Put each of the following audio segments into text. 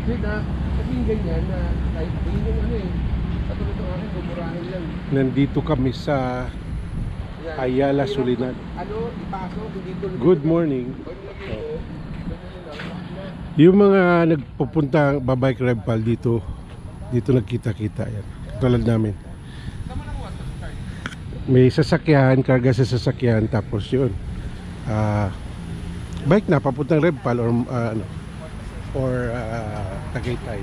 Wait ha, kasi yung ganyan na kahit yun yung ano eh. Katulad ng akin, bumurahin lang. Nandito kami sa Ayala Soledad. Ano, ipasok, hindi tuloy. Good morning. Yung mga nagpupunta babike Rebpal dito nagkita-kita yan. Tulad namin. May sasakyan, karga sa sasakyan, tapos yun. Bike na papuntang Rebpal or Tagaytay.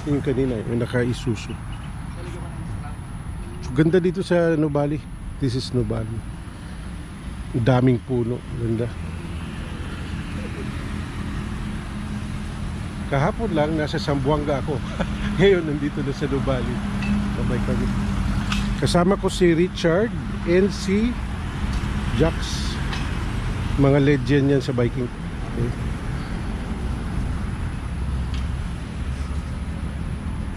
Yung kanina, yung naka-Isuzu. Ganda dito sa Nubali. This is Nubali. Daming puno, ganda. Kahapon lang nasa Zamboanga ako. Ngayon nandito na sa Nubali. Babay kami. Kasama ko si Richard and si Jax. Mga legend yan sa biking. Okay.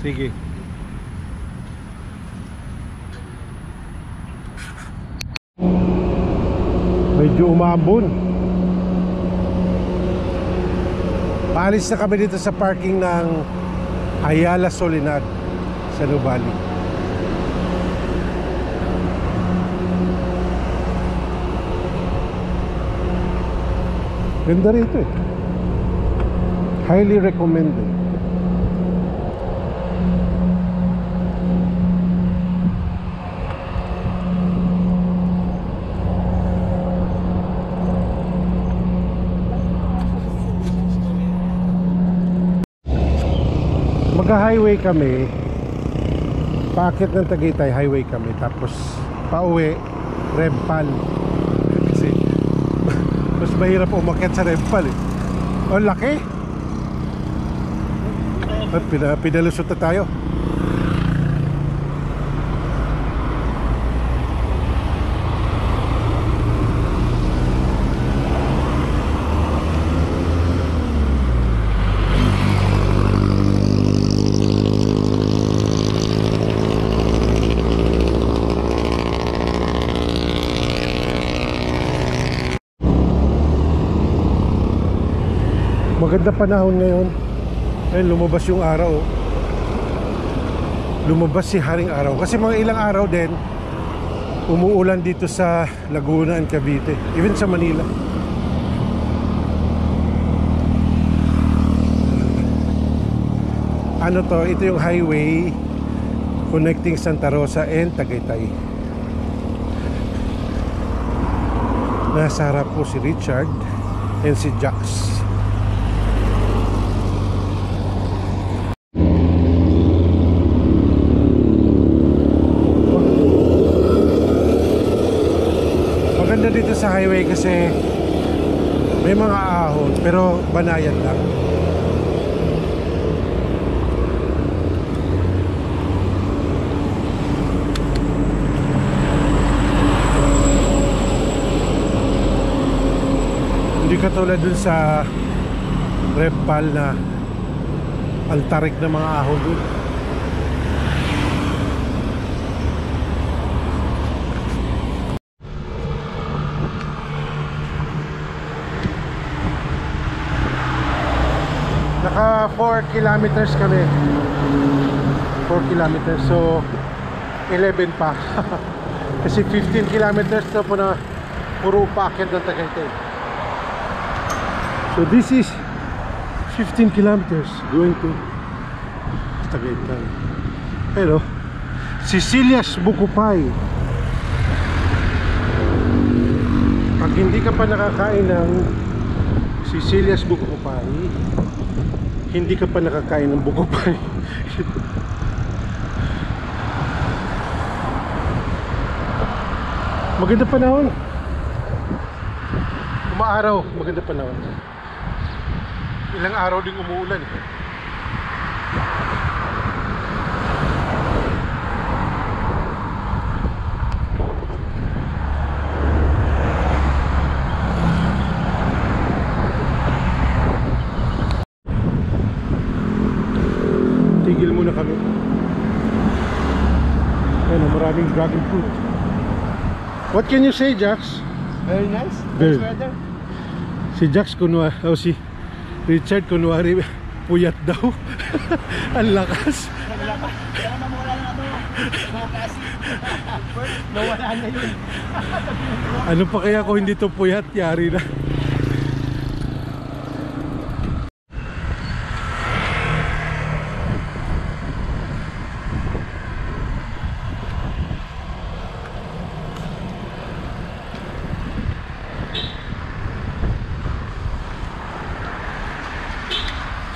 Sige. Medyo umambon. Paalis na kami dito sa parking ng Ayala Soledad sa Nubali. Ganda rito eh. Highly recommended. Magka-highway kami. Paakit ng Tagaytay, highway kami. Tapos pauwi, Rebpal. Kasi mas mahirap umakyat sa Rebpal eh. Oh, laki. Pinalusot na tayo. Maganda panahon ngayon. Ayun, lumabas yung araw. Lumabas si Haring Araw. Kasi mga ilang araw din umuulan dito sa Laguna and Cavite. Even sa Manila. Ano to? Ito yung highway connecting Santa Rosa and Tagaytay. Nasa harap po si Richard and si Jax. Dito sa highway kasi may mga ahon pero banayan lang. Hindi katulad dun sa Rebpal na ang tarik ng mga ahon dun. Naka 4 kilometers kami. 4 kilometers. So 11 pa. Kasi 15 kilometers na po na puro paakyat ng Tagaytay. So this is 15 kilometers going to Tagaytay. Pero Cecilia's Bukupay. Pag hindi ka pa nakakain ng Cecilia's Bukupay, hindi ka pa nakakain ng Bukupay. Maganda panahon. Umaaraw, maganda panahon. Ilang araw ding umuulan eh. Tigil muna kami. Ayun, maraming dragon fruit. What can you say, Jax? Very nice. Very. Nice weather. Si Jax kunwari, si Richard kunwari puyat daw. Ang lakas. Kaya mamula ng ano, bukas. Nawala na yun. Ano pa kaya kung hindi to puyat, yari na.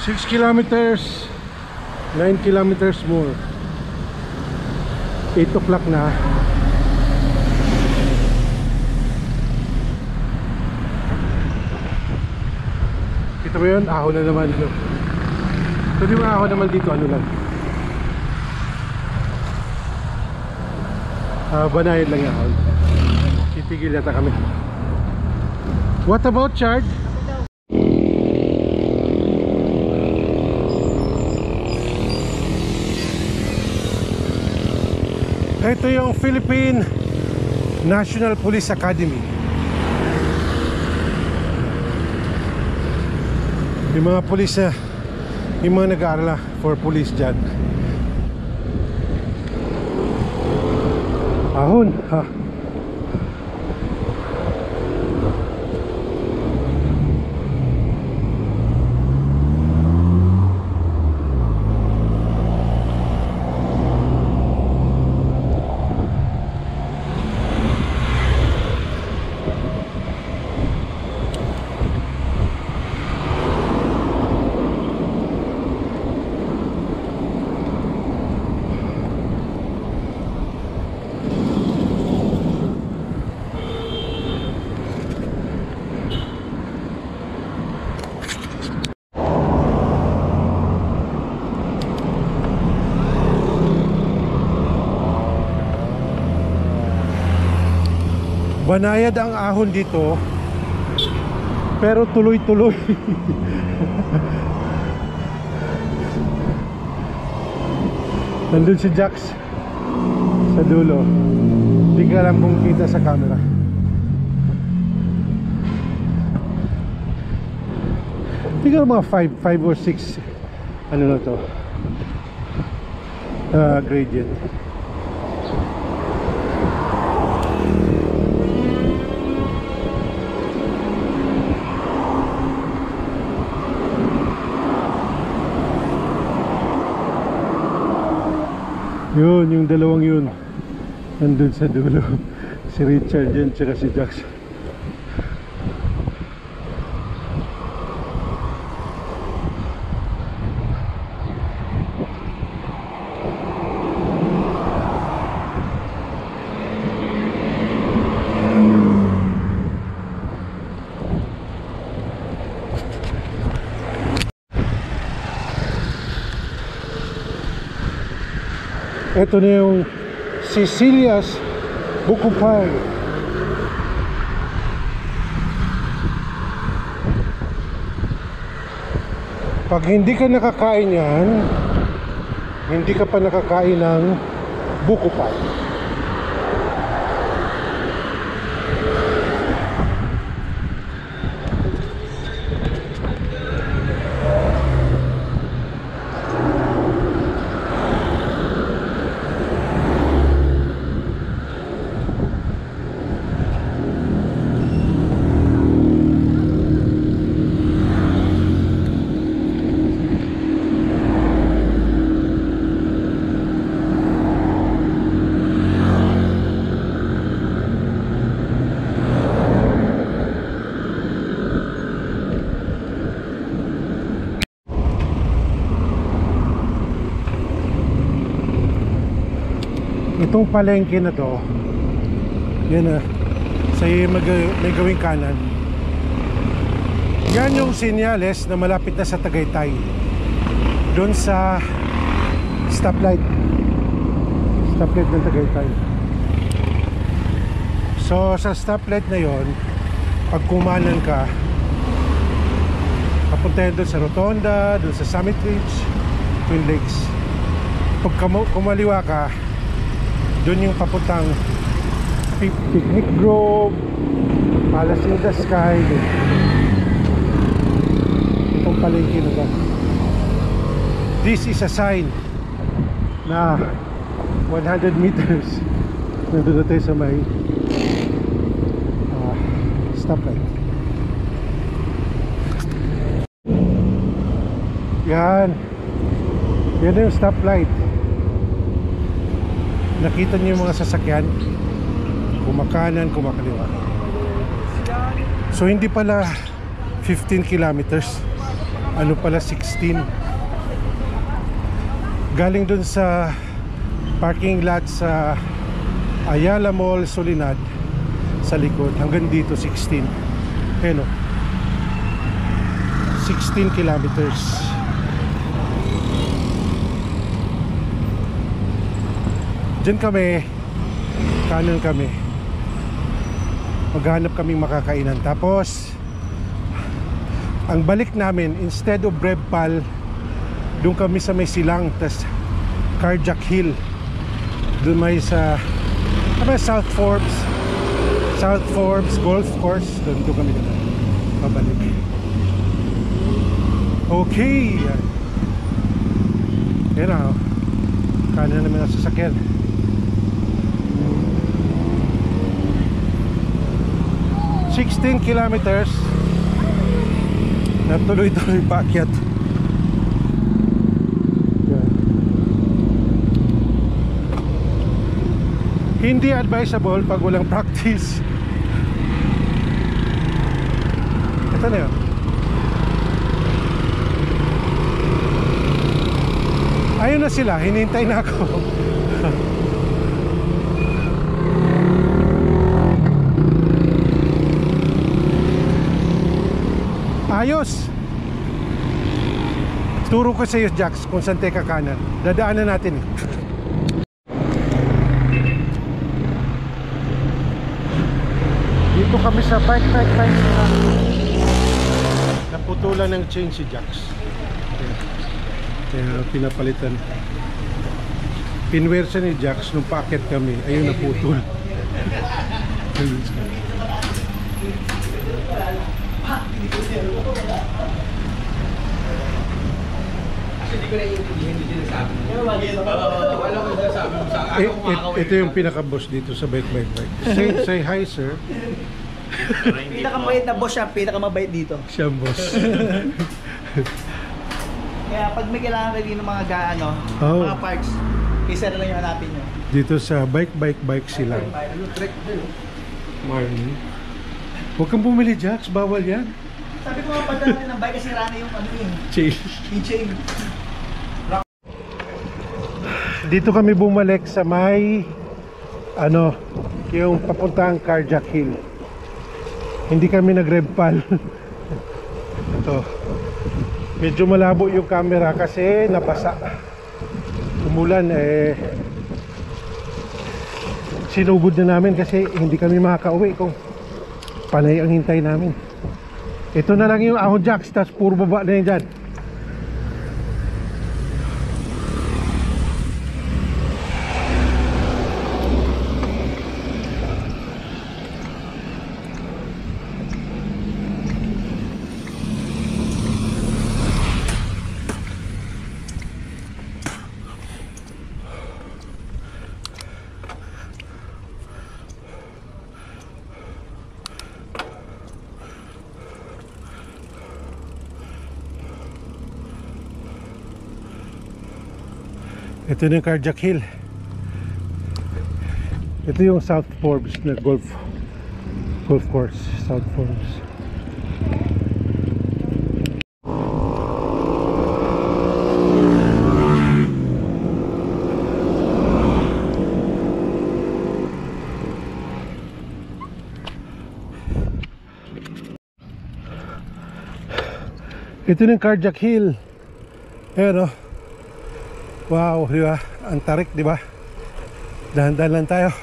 Six kilometers, 9 kilometers more. 8 o'clock na. Kita mo yun? Ahon na naman. Ito yung ahon naman dito, ano lang. Banayad lang yung ahon. Titigil yata kami. What about Chard? Ito yung Philippine National Police Academy. Yung mga police, yung mga nag-aaral for police dyan. Ahon, ha? Banayad ang ahon dito, pero tuloy-tuloy. Nandun si Jax sa dulo. Hindi ka lang kung kita sa camera. Hindi ka mga 5 or 6 ano na to, gradient. Yun, yung dalawang yun nandun sa dulo. Si Richard yan, tsaka si Jax. Ito na yung Cecilia's Buko Pie. Pag hindi ka nakakain yan, hindi ka pa nakakain ng Buko Pie. Itong palengke na to, yan na, sa'yo may gawing kanan. Yan yung senyales na malapit na sa Tagaytay, doon sa stoplight ng Tagaytay. So sa stoplight na yon, pag kumanan ka, papunta doon sa Rotonda, doon sa Summit Ridge, Twin Lakes. Pag kumaliwa ka, doon yung papuntang Picnic Grove, Palace in the Sky. Itong palengke na ba? this is a sign na 100 meters nandun na tayo sa may stoplight. Yan na yung stoplight. Nakita niyo yung mga sasakyan kumakanan, kumakaliwa. So hindi pala 15 kilometers, ano pala 16. Galing dun sa parking lot sa Ayala Mall, Solinad, sa likod hanggang dito 16. Ayan o, 16 kilometers. Diyan kami, kanan kami, maghanap kaming makakainan. Tapos ang balik namin, instead of Brevpal, doon kami sa may silang, tas Carjack Hill, doon may sa South Forbes Golf Course, doon kami pabalik. Okay, yan na, kanan naman ang sasakyan. $16 kilometers na tuloy-tuloy paakyat. Hindi advisable pag walang practice. Ito na yun. Ayun na sila, hinihintay na ako. Ayos. Turo ko sa iyo, Jax, kung saan tayo kakanan. Dadaanan natin. Dito kami sa bike. Naputulan ng chain si Jax. Kaya pinapalitan. Pinwersa ni Jax nung paakit kami. Ayun, naputol. Hindi ko na iintindihan yung sinasabi mo. Wala ko sinasabi mo sa akin. Ito yung pinaka-boss dito sa bike. Say hi, sir. Pinakamabait na boss siya, pinakamabait dito. Siya ang boss. Kaya pag may kailangan kayo ng mga mga parks, isa na lang yung hanapin nyo. Dito sa bike sila. Trek din. Marley. Huwag kang bumili, Jax. Bawal yan. Sabi ko nga padala ng bike kasi rana yung Chain. yung chain. Dito kami bumalik sa may yung papuntang Carjack Hill. Hindi kami nag-Brevpal. Ito. Medyo malabo yung camera kasi nabasa. Umulan sinugod na namin kasi hindi kami makakauwi kung panay ang hintay namin. Ito na lang yung Ahon Jax, tas puro baba na yun dyan. Ito na yung Carjack Hill. Ito yung South Forbes na golf course. South Forbes. Ito na yung Carjack Hill. Ayan o. Wow, di ba? Ang tarik, di ba? Dahan-dahan lang tayo.